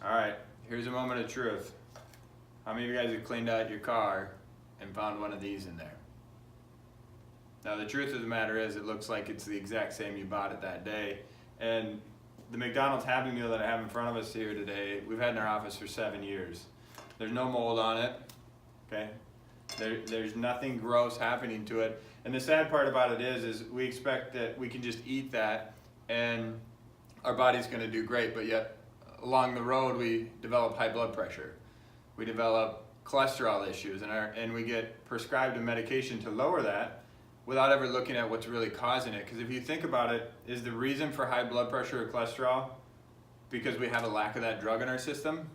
All right, here's a moment of truth. How many of you guys have cleaned out your car and found one of these in there? Now the truth of the matter is it looks like it's the exact same you bought it that day. And the McDonald's Happy Meal that I have in front of us here today, we've had in our office for 7 years. There's no mold on it, okay? There's nothing gross happening to it. And the sad part about it is we expect that we can just eat that and our body's gonna do great, but yet along the road we develop high blood pressure. We develop cholesterol issues and we get prescribed a medication to lower that without ever looking at what's really causing it. Because if you think about it, is the reason for high blood pressure or cholesterol because we have a lack of that drug in our system?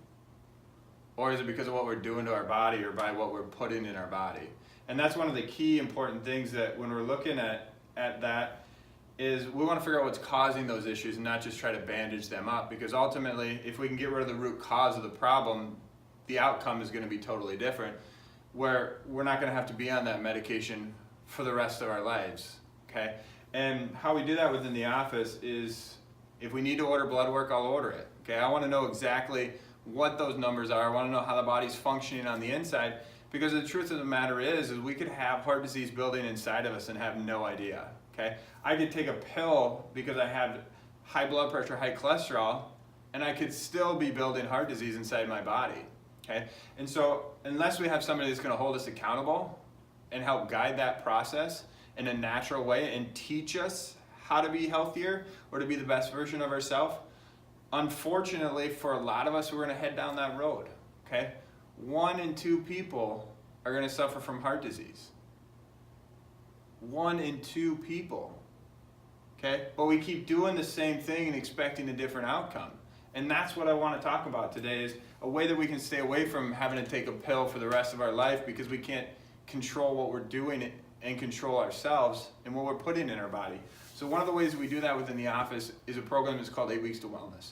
Or is it because of what we're doing to our body or by what we're putting in our body? And that's one of the key important things that when we're looking at that is we want to figure out what's causing those issues and not just try to bandage them up, because ultimately if we can get rid of the root cause of the problem, the outcome is going to be totally different, where we're not going to have to be on that medication for the rest of our lives, okay? And how we do that within the office is if we need to order blood work, I'll order it, okay? I want to know exactly what those numbers are. I want to know how the body's functioning on the inside, because the truth of the matter is we could have heart disease building inside of us and have no idea, okay? I could take a pill because I have high blood pressure, high cholesterol, and I could still be building heart disease inside my body, okay? And so unless we have somebody that's going to hold us accountable and help guide that process in a natural way and teach us how to be healthier or to be the best version of ourselves, unfortunately for a lot of us, we're going to head down that road, okay? 1 in 2 people are going to suffer from heart disease. 1 in 2 people, okay? But we keep doing the same thing and expecting a different outcome. And that's what I want to talk about today, is a way that we can stay away from having to take a pill for the rest of our life because we can't control what we're doing and control ourselves and what we're putting in our body. So one of the ways we do that within the office is a program that's called 8 Weeks to Wellness.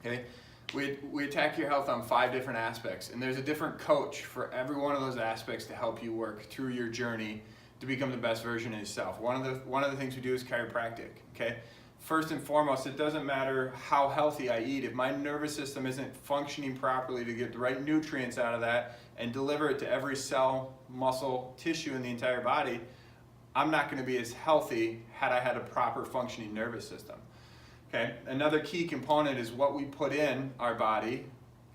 Okay, we attack your health on 5 different aspects, and there's a different coach for every one of those aspects to help you work through your journey to become the best version of yourself. One of the things we do is chiropractic. Okay, first and foremost, it doesn't matter how healthy I eat. If my nervous system isn't functioning properly to get the right nutrients out of that and deliver it to every cell, muscle, tissue in the entire body, I'm not going to be as healthy had I had a proper functioning nervous system. Okay, another key component is what we put in our body,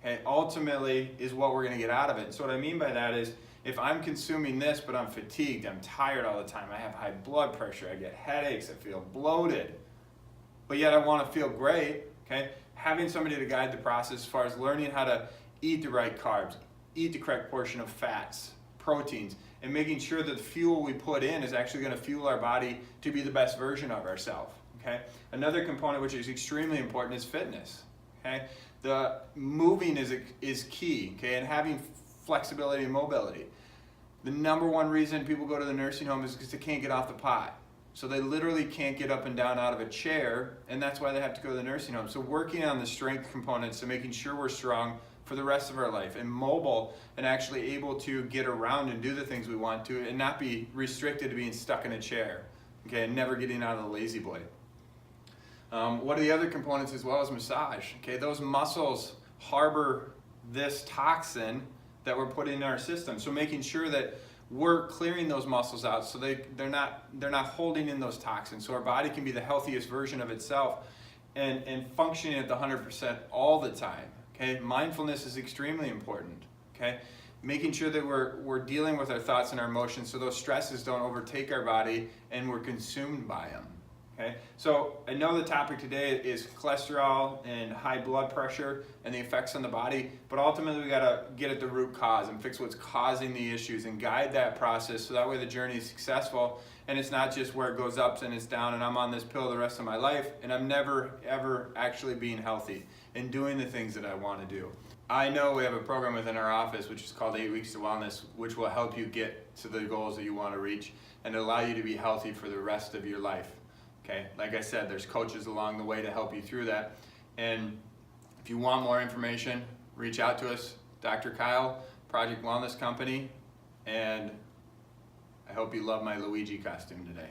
okay, ultimately is what we're going to get out of it. So what I mean by that is if I'm consuming this but I'm fatigued, I'm tired all the time, I have high blood pressure, I get headaches, I feel bloated, but yet I want to feel great, okay, having somebody to guide the process as far as learning how to eat the right carbs, eat the correct portion of fats, proteins, and making sure that the fuel we put in is actually going to fuel our body to be the best version of ourselves. Okay? Another component which is extremely important is fitness. Okay? The moving is key, okay, and having flexibility and mobility. The number one reason people go to the nursing home is because they can't get off the pot. So they literally can't get up and down out of a chair, and that's why they have to go to the nursing home. So working on the strength components, so making sure we're strong for the rest of our life and mobile and actually able to get around and do the things we want to and not be restricted to being stuck in a chair, okay, and never getting out of the lazy boy. One of the other components as well is massage. Okay, those muscles harbor this toxin that we're putting in our system. So making sure that we're clearing those muscles out so they're not holding in those toxins. So our body can be the healthiest version of itself and functioning at the 100% all the time. Okay, mindfulness is extremely important. Okay, making sure that we're dealing with our thoughts and our emotions so those stresses don't overtake our body and we're consumed by them. Okay, so I know the topic today is cholesterol and high blood pressure and the effects on the body, but ultimately we gotta get at the root cause and fix what's causing the issues and guide that process so that way the journey is successful and it's not just where it goes up and it's down and I'm on this pill the rest of my life and I'm never ever actually being healthy and doing the things that I want to do. I know we have a program within our office which is called 8 Weeks to Wellness, which will help you get to the goals that you want to reach and allow you to be healthy for the rest of your life. Okay, like I said, there's coaches along the way to help you through that. And if you want more information, reach out to us, Dr. Kyle, Project Wellness Company, and I hope you love my Luigi costume today.